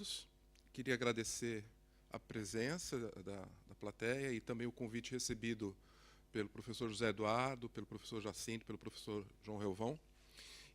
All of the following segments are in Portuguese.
todos. Queria agradecer a presença da plateia e também o convite recebido pelo professor José Eduardo, pelo professor Jacinto, pelo professor João Relvão.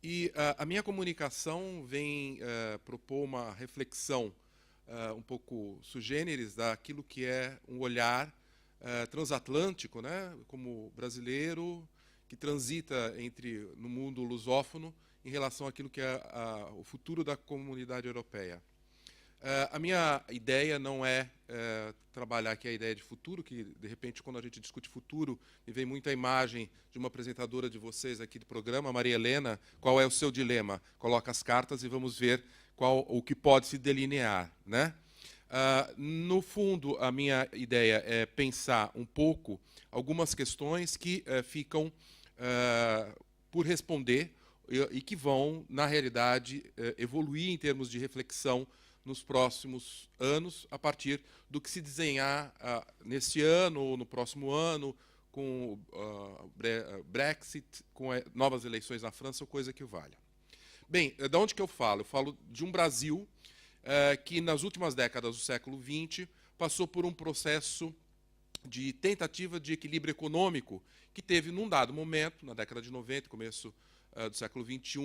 E a minha comunicação vem propor uma reflexão um pouco sui generis daquilo que é um olhar transatlântico, né, como brasileiro, que transita no mundo lusófono em relação àquilo que é o futuro da comunidade europeia. A minha ideia não é trabalhar aqui a ideia de futuro, que, de repente, quando a gente discute futuro, me vem muito a imagem de uma apresentadora de vocês aqui do programa, Maria Helena. Qual é o seu dilema? Coloca as cartas e vamos ver o que pode se delinear, né? No fundo, a minha ideia é pensar um pouco algumas questões que ficam por responder e que vão, na realidade, evoluir em termos de reflexão nos próximos anos, a partir do que se desenhar neste ano ou no próximo ano, com o Brexit, com novas eleições na França, ou coisa que valha. Bem, de onde que eu falo? Eu falo de um Brasil que, nas últimas décadas do século XX, passou por um processo de tentativa de equilíbrio econômico que teve, num dado momento, na década de 90, começo do século XXI,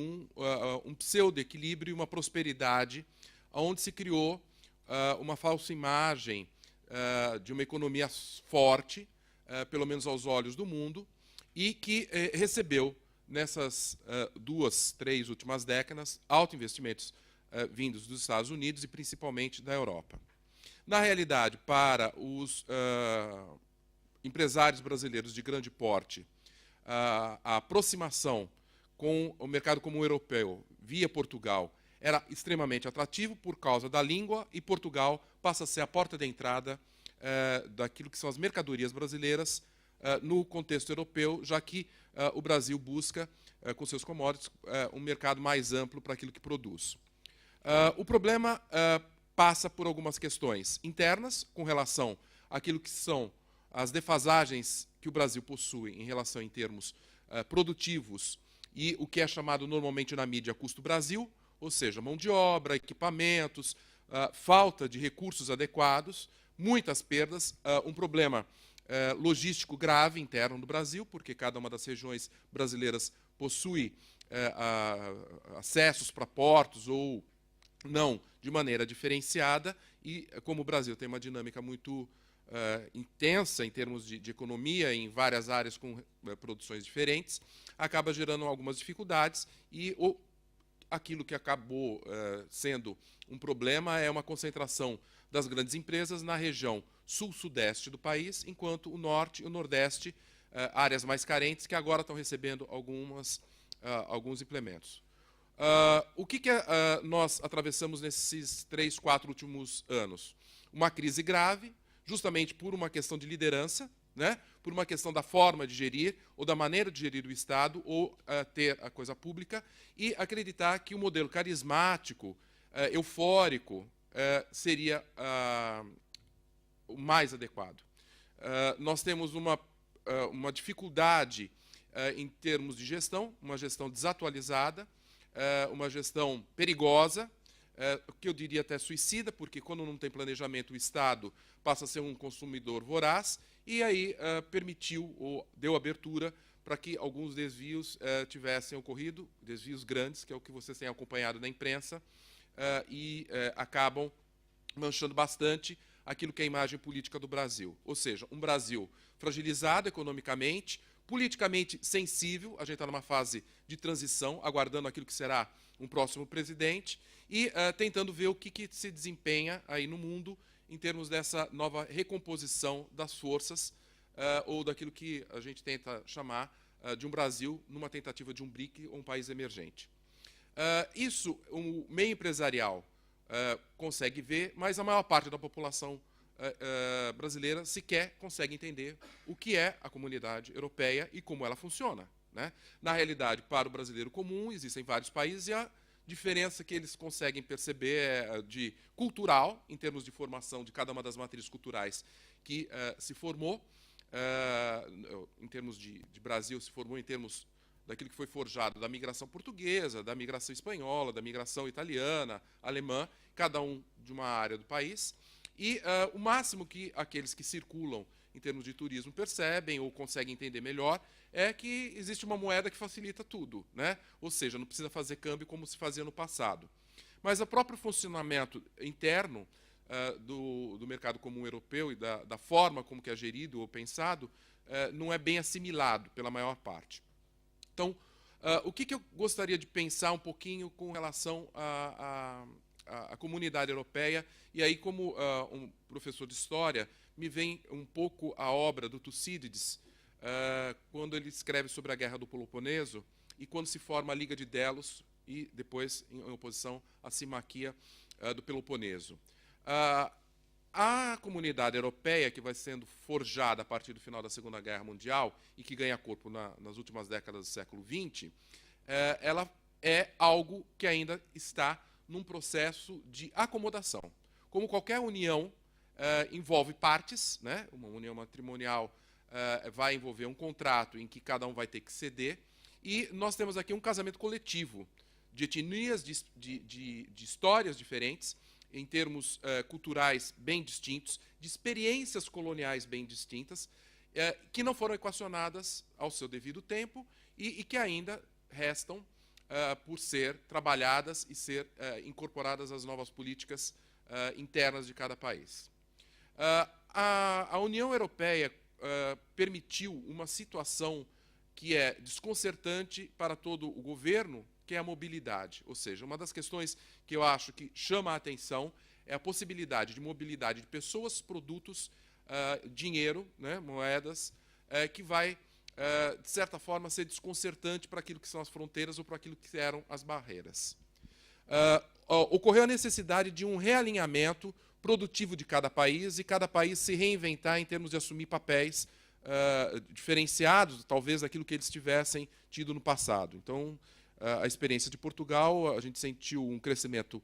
um pseudo-equilíbrio e uma prosperidade onde se criou uma falsa imagem de uma economia forte, pelo menos aos olhos do mundo, e que recebeu, nessas 2, 3 últimas décadas, altos investimentos vindos dos Estados Unidos e principalmente da Europa. Na realidade, para os empresários brasileiros de grande porte, a aproximação com o mercado comum europeu via Portugal era extremamente atrativo por causa da língua, e Portugal passa a ser a porta de entrada daquilo que são as mercadorias brasileiras no contexto europeu, já que o Brasil busca, com seus commodities, um mercado mais amplo para aquilo que produz. O problema passa por algumas questões internas, com relação àquilo que são as defasagens que o Brasil possui em relação em termos produtivos e o que é chamado normalmente na mídia custo Brasil, ou seja, mão de obra, equipamentos, falta de recursos adequados, muitas perdas, um problema logístico grave interno do Brasil, porque cada uma das regiões brasileiras possui acessos para portos ou não de maneira diferenciada, e como o Brasil tem uma dinâmica muito intensa em termos de economia, em várias áreas com produções diferentes, acaba gerando algumas dificuldades, e aquilo que acabou sendo um problema é uma concentração das grandes empresas na região sul-sudeste do país, enquanto o norte e o nordeste, áreas mais carentes, que agora estão recebendo alguns implementos. O que nós atravessamos nesses 3, 4 últimos anos? Uma crise grave, justamente por uma questão de liderança, né? Por uma questão da forma de gerir, ou da maneira de gerir o Estado, ou ter a coisa pública, e acreditar que o modelo carismático, eufórico, seria o mais adequado. Nós temos uma dificuldade em termos de gestão, uma gestão desatualizada, uma gestão perigosa, que eu diria até suicida, porque quando não tem planejamento, o Estado passa a ser um consumidor voraz, e aí permitiu ou deu abertura para que alguns desvios tivessem ocorrido, desvios grandes, que é o que vocês têm acompanhado na imprensa, e acabam manchando bastante aquilo que é a imagem política do Brasil. Ou seja, um Brasil fragilizado economicamente, politicamente sensível, a gente está numa fase de transição, aguardando aquilo que será um próximo presidente, e tentando ver o que se desempenha aí no mundo em termos dessa nova recomposição das forças, ou daquilo que a gente tenta chamar de um Brasil numa tentativa de um BRIC ou um país emergente. Isso o meio empresarial consegue ver, mas a maior parte da população brasileira sequer consegue entender o que é a comunidade europeia e como ela funciona, né? Na realidade, para o brasileiro comum, existem vários países, e a diferença que eles conseguem perceber é de cultural, em termos de formação de cada uma das matrizes culturais que se formou. Em termos de Brasil, se formou em termos daquilo que foi forjado da migração portuguesa, da migração espanhola, da migração italiana, alemã, cada um de uma área do país, e o máximo que aqueles que circulam em termos de turismo percebem ou conseguem entender melhor é que existe uma moeda que facilita tudo, né? Ou seja, não precisa fazer câmbio como se fazia no passado. Mas o próprio funcionamento interno do mercado comum europeu e da forma como que é gerido ou pensado não é bem assimilado pela maior parte. Então, o que eu gostaria de pensar um pouquinho com relação à comunidade europeia, e aí, como um professor de história, me vem um pouco a obra do Tucídides, quando ele escreve sobre a Guerra do Peloponeso, e quando se forma a Liga de Delos, e depois em oposição à Simaquia do Peloponeso. A comunidade europeia, que vai sendo forjada a partir do final da Segunda Guerra Mundial e que ganha corpo nas últimas décadas do século XX, ela é algo que ainda está num processo de acomodação. Como qualquer união, envolve partes, né? Uma união matrimonial vai envolver um contrato em que cada um vai ter que ceder, e nós temos aqui um casamento coletivo de etnias, de histórias diferentes, em termos culturais bem distintos, de experiências coloniais bem distintas, que não foram equacionadas ao seu devido tempo e que ainda restam por ser trabalhadas e ser incorporadas às novas políticas internas de cada país. A União Europeia permitiu uma situação que é desconcertante para todo o governo, que é a mobilidade. Ou seja, uma das questões que eu acho que chama a atenção é a possibilidade de mobilidade de pessoas, produtos, dinheiro, né, moedas, que vai, de certa forma, ser desconcertante para aquilo que são as fronteiras ou para aquilo que eram as barreiras. Ocorreu a necessidade de um realinhamento produtivo de cada país e cada país se reinventar em termos de assumir papéis diferenciados, talvez, daquilo que eles tivessem tido no passado. Então, a experiência de Portugal, a gente sentiu um crescimento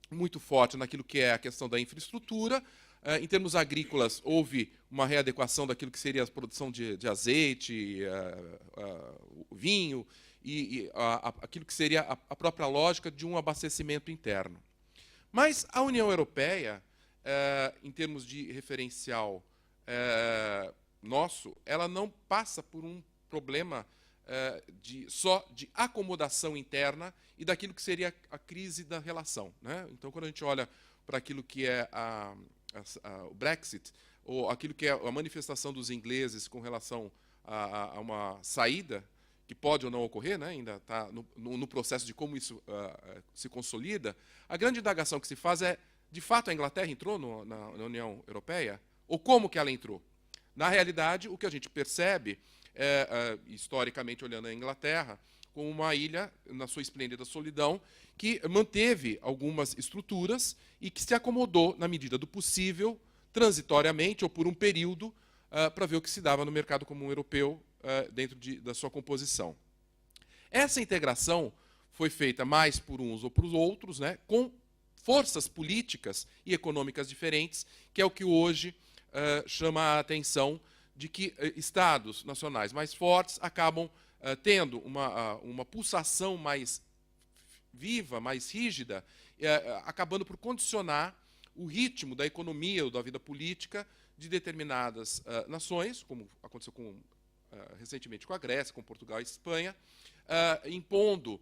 muito forte naquilo que é a questão da infraestrutura. Em termos agrícolas, houve uma readequação daquilo que seria a produção de azeite, vinho, e aquilo que seria a própria lógica de um abastecimento interno. Mas a União Europeia, em termos de referencial nosso, ela não passa por um problema só de acomodação interna e daquilo que seria a crise da relação, né? Então, quando a gente olha para aquilo que é o Brexit, ou aquilo que é a manifestação dos ingleses com relação a uma saída, que pode ou não ocorrer, né? Ainda está no processo de como isso se consolida, a grande indagação que se faz é, de fato, a Inglaterra entrou na União Europeia? Ou como que ela entrou? Na realidade, o que a gente percebe historicamente olhando a Inglaterra, como uma ilha, na sua esplêndida solidão, que manteve algumas estruturas e que se acomodou, na medida do possível, transitoriamente ou por um período, para ver o que se dava no mercado comum europeu dentro da sua composição. Essa integração foi feita mais por uns ou por outros, né, com forças políticas e econômicas diferentes, que é o que hoje chama a atenção de que estados nacionais mais fortes acabam tendo uma pulsação mais viva, mais rígida, acabando por condicionar o ritmo da economia ou da vida política de determinadas nações, como aconteceu recentemente com a Grécia, com Portugal e Espanha, impondo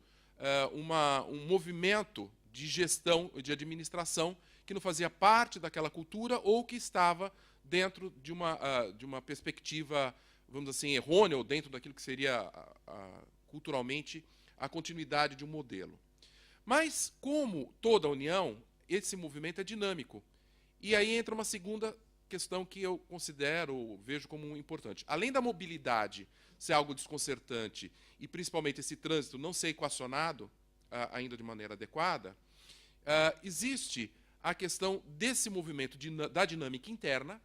um movimento de gestão e de administração que não fazia parte daquela cultura ou que estava dentro de uma perspectiva, vamos dizer assim, errônea, ou dentro daquilo que seria culturalmente a continuidade de um modelo. Mas, como toda a União, esse movimento é dinâmico. E aí entra uma segunda questão que eu considero, vejo como importante. Além da mobilidade ser algo desconcertante e, principalmente, esse trânsito não ser equacionado ainda de maneira adequada, existe a questão desse movimento da dinâmica interna,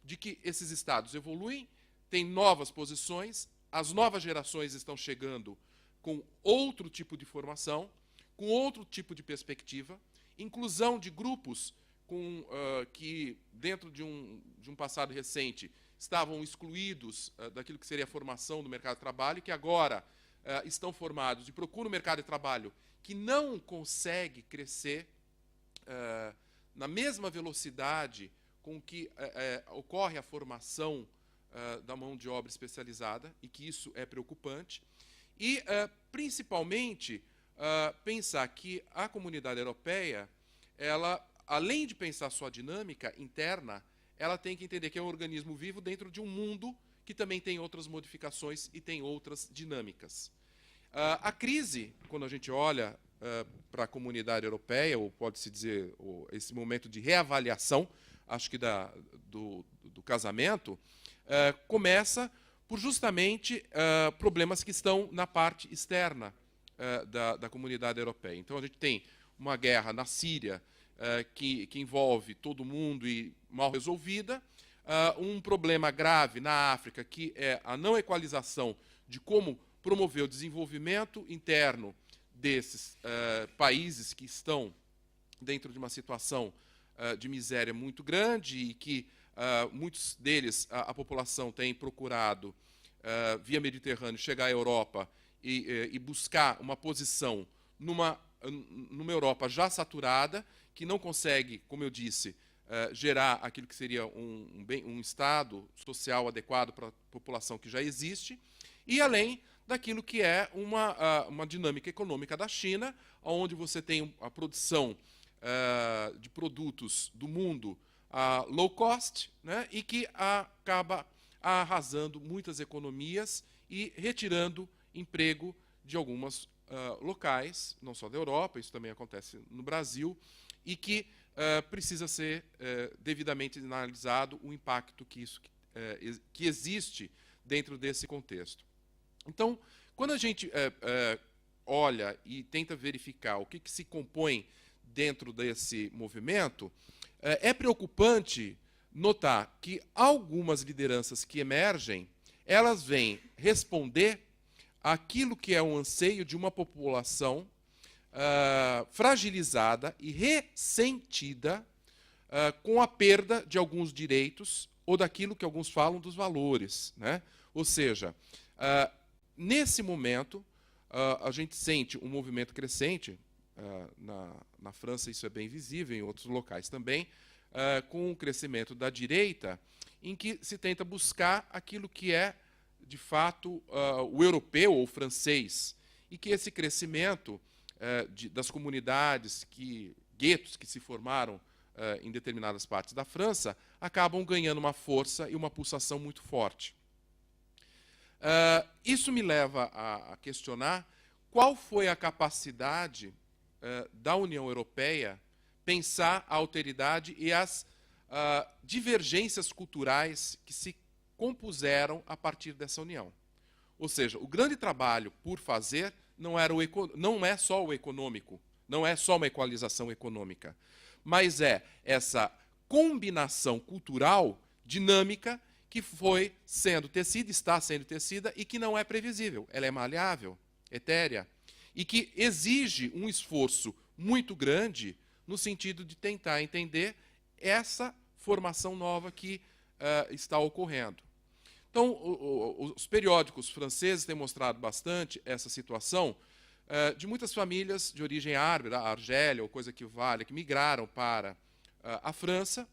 de que esses estados evoluem, têm novas posições, as novas gerações estão chegando com outro tipo de formação, com outro tipo de perspectiva, inclusão de grupos que, dentro de um passado recente, estavam excluídos daquilo que seria a formação do mercado de trabalho, e que agora estão formados e procuram o mercado de trabalho que não consegue crescer na mesma velocidade com que ocorre a formação da mão de obra especializada, e que isso é preocupante. E, principalmente, pensar que a comunidade europeia, ela, além de pensar sua dinâmica interna, ela tem que entender que é um organismo vivo dentro de um mundo que também tem outras modificações e tem outras dinâmicas. A crise, quando a gente olha para a comunidade europeia, ou pode-se dizer esse momento de reavaliação, acho que do casamento, começa por justamente problemas que estão na parte externa da comunidade europeia. Então, a gente tem uma guerra na Síria que envolve todo mundo e mal resolvida, um problema grave na África, que é a não equalização de como promover o desenvolvimento interno desses países que estão dentro de uma situação de miséria muito grande, e que muitos deles, a população tem procurado, via Mediterrâneo, chegar à Europa e buscar uma posição numa Europa já saturada, que não consegue, como eu disse, gerar aquilo que seria um estado social adequado para a população que já existe, e além daquilo que é uma dinâmica econômica da China, onde você tem a produção de produtos do mundo low cost, né, e que acaba arrasando muitas economias e retirando emprego de algumas locais, não só da Europa, isso também acontece no Brasil, e que precisa ser devidamente analisado o impacto que existe dentro desse contexto. Então, quando a gente olha e tenta verificar o que se compõe dentro desse movimento, é preocupante notar que algumas lideranças que emergem, elas vêm responder àquilo que é um anseio de uma população fragilizada e ressentida com a perda de alguns direitos ou daquilo que alguns falam dos valores, né? Ou seja, nesse momento, a gente sente um movimento crescente, na França isso é bem visível, em outros locais também, com o crescimento da direita, em que se tenta buscar aquilo que é, de fato, o europeu ou o francês, e que esse crescimento das comunidades, guetos que se formaram em determinadas partes da França, acabam ganhando uma força e uma pulsação muito forte. Isso me leva a questionar qual foi a capacidade da União Europeia pensar a alteridade e as divergências culturais que se compuseram a partir dessa união. Ou seja, o grande trabalho por fazer não é só o econômico, não é só uma equalização econômica, mas é essa combinação cultural dinâmica que foi sendo tecida, está sendo tecida, e que não é previsível. Ela é maleável, etérea, e que exige um esforço muito grande no sentido de tentar entender essa formação nova que está ocorrendo. Então, os periódicos franceses têm mostrado bastante essa situação de muitas famílias de origem árabe, da Argélia, ou coisa que valha, que migraram para a França.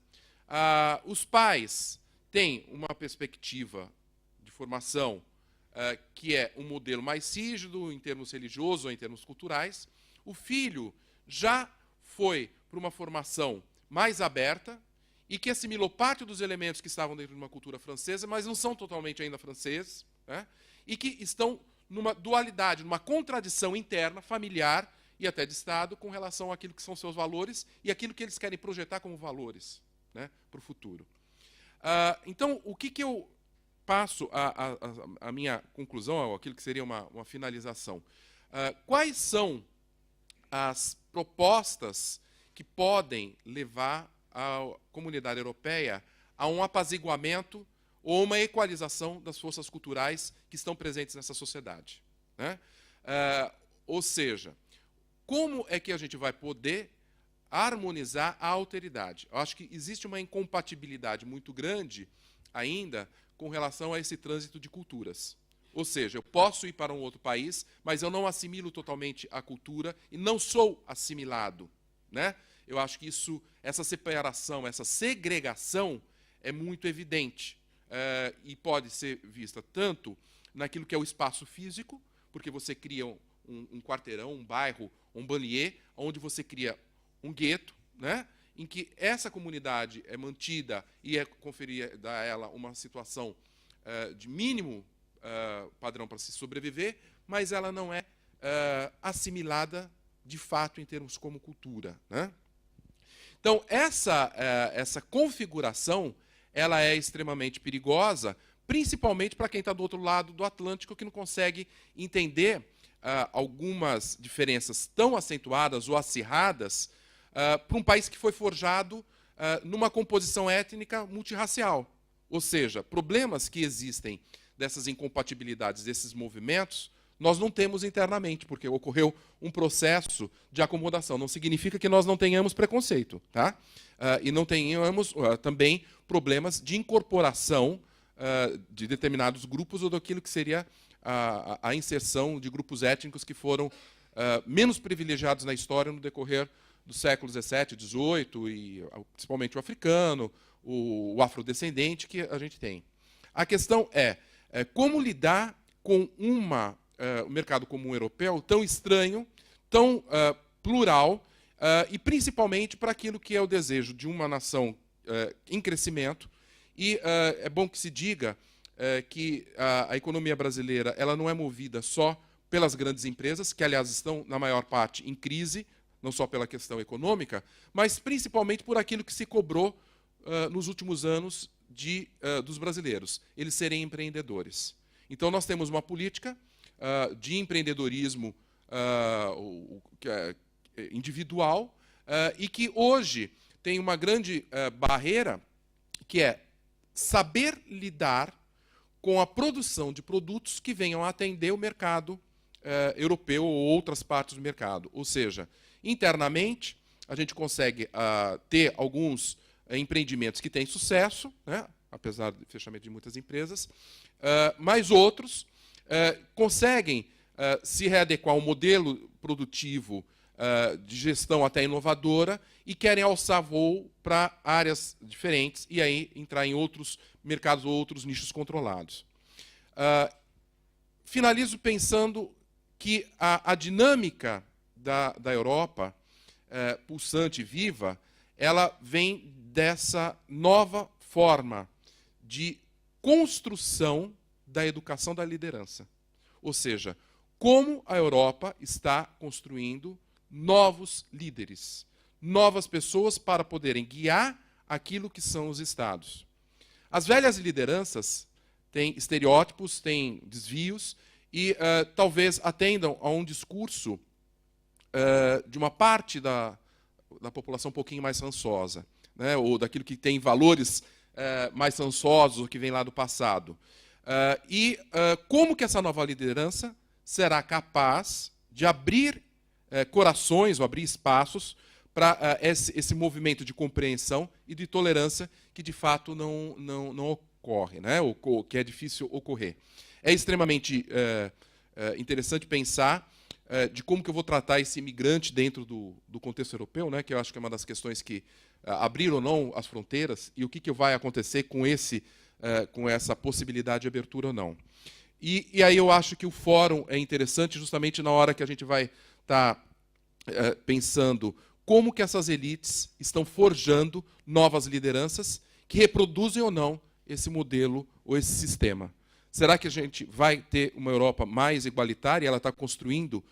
Os pais têm uma perspectiva de formação que é um modelo mais rígido em termos religiosos ou em termos culturais. O filho já foi para uma formação mais aberta, e que assimilou parte dos elementos que estavam dentro de uma cultura francesa, mas não são totalmente ainda franceses, né? E que estão numa dualidade, numa contradição interna, familiar e até de Estado, com relação àquilo que são seus valores e aquilo que eles querem projetar como valores, né, para o futuro. Então, o que eu passo a minha conclusão, ou aquilo que seria uma finalização? Quais são as propostas que podem levar a comunidade europeia a um apaziguamento ou uma equalização das forças culturais que estão presentes nessa sociedade, né? Ou seja, como é que a gente vai poder harmonizar a alteridade. Eu acho que existe uma incompatibilidade muito grande ainda com relação a esse trânsito de culturas. Ou seja, eu posso ir para um outro país, mas eu não assimilo totalmente a cultura e não sou assimilado, né? Eu acho que essa separação, essa segregação é muito evidente e pode ser vista tanto naquilo que é o espaço físico, porque você cria um quarteirão, um bairro, um banlieue, onde você cria um gueto, né, em que essa comunidade é mantida e é conferida a ela uma situação de mínimo padrão para se sobreviver, mas ela não é assimilada de fato em termos como cultura, né? Então, essa configuração ela é extremamente perigosa, principalmente para quem está do outro lado do Atlântico, que não consegue entender algumas diferenças tão acentuadas ou acirradas para um país que foi forjado numa composição étnica multirracial. Ou seja, problemas que existem dessas incompatibilidades, desses movimentos, nós não temos internamente, porque ocorreu um processo de acomodação. Não significa que nós não tenhamos preconceito, tá? E não tenhamos também problemas de incorporação de determinados grupos ou daquilo que seria a inserção de grupos étnicos que foram menos privilegiados na história no decorrer do século XVII, XVIII, e principalmente o africano, o afrodescendente que a gente tem. A questão é como lidar com um mercado comum europeu tão estranho, tão plural, e principalmente para aquilo que é o desejo de uma nação em crescimento. E é bom que se diga que a economia brasileira ela não é movida só pelas grandes empresas, que, aliás, estão, na maior parte, em crise, não só pela questão econômica, mas principalmente por aquilo que se cobrou nos últimos anos dos brasileiros, eles serem empreendedores. Então, nós temos uma política de empreendedorismo individual e que hoje tem uma grande barreira, que é saber lidar com a produção de produtos que venham a atender o mercado europeu ou outras partes do mercado. Ou seja, internamente, a gente consegue ter alguns empreendimentos que têm sucesso, né, apesar do fechamento de muitas empresas, mas outros conseguem se readequar a um modelo produtivo de gestão até inovadora e querem alçar voo para áreas diferentes e aí entrar em outros mercados ou outros nichos controlados. Finalizo pensando que a dinâmica da Europa, pulsante e viva, ela vem dessa nova forma de construção da educação da liderança. Ou seja, como a Europa está construindo novos líderes, novas pessoas para poderem guiar aquilo que são os Estados. As velhas lideranças têm estereótipos, têm desvios e talvez atendam a um discurso de uma parte da população um pouquinho mais rançosa, né, ou daquilo que tem valores mais rançosos, ou que vem lá do passado. Como que essa nova liderança será capaz de abrir corações ou abrir espaços para esse movimento de compreensão e de tolerância que, de fato, não ocorre, né? Ou que é difícil ocorrer. É extremamente interessante pensar de como que eu vou tratar esse imigrante dentro do contexto europeu, né? Que eu acho que é uma das questões que abrir ou não as fronteiras e o que vai acontecer com essa possibilidade de abertura ou não. E aí eu acho que o fórum é interessante justamente na hora que a gente vai estar pensando como que essas elites estão forjando novas lideranças que reproduzem ou não esse modelo ou esse sistema. Será que a gente vai ter uma Europa mais igualitária? Ela está construindo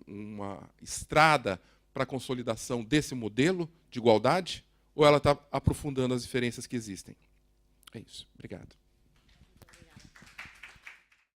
uma estrada para a consolidação desse modelo de igualdade? Ou ela está aprofundando as diferenças que existem? É isso. Obrigado.